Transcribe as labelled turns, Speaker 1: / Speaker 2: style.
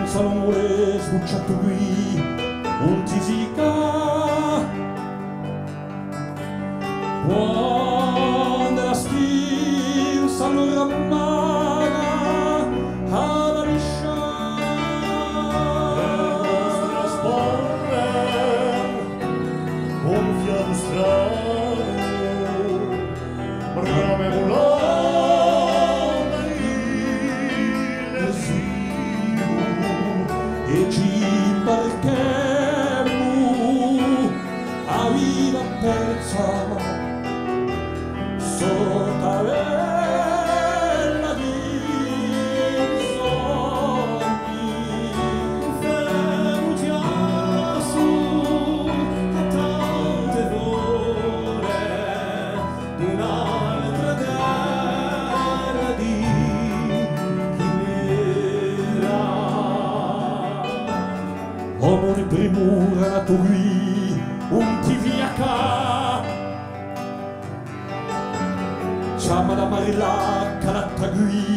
Speaker 1: salone sbucciato qui un tisica quando la stinsa non rammana a la liscia
Speaker 2: le nostre spolle gonfiato strano brame volare l'esilio
Speaker 1: e ci imbarchemmo a vita persa sotto bella di sogni
Speaker 2: fermiamo su a tante ore d'un'altra terra di chimera
Speaker 1: Omone primura nato qui un tiviaca Chiama la marilla calatta qui